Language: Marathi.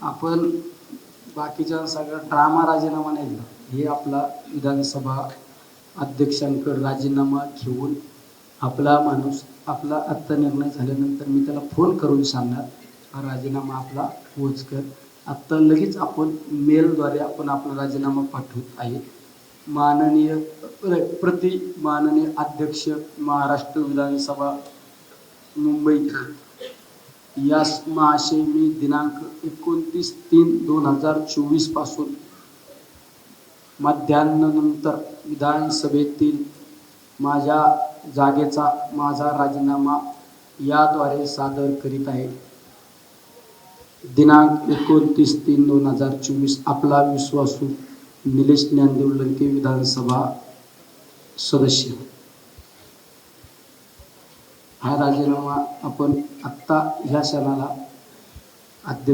आपण बाकीच्या सगळा ड्रामा राजीनामा नाही दिला, हे आपला विधानसभा अध्यक्षांकडे राजीनामा घेऊन आपला माणूस आपला आत्ता निर्णय झाल्यानंतर मी त्याला फोन करून सांगणार हा राजीनामा आपला पोच कर. आत्ता लगेच आपण मेलद्वारे आपण आपला राजीनामा पाठवत आहे. माननीय माननीय अध्यक्ष महाराष्ट्र विधानसभा मुंबई यास महाशय मी दिनांक 29/3/2024 पासून मध्याह्नानंतर विधानसभेतील माझ्या जागेचा माझा राजीनामा याद्वारे सादर करीत आहे. दिनांक 29/3/2024 आपला विश्वासू निलेश ज्ञानदेव लंके विधानसभा सदस्य. हा राजीनामा आपण आत्ता ह्या क्षणाला अध्यक्ष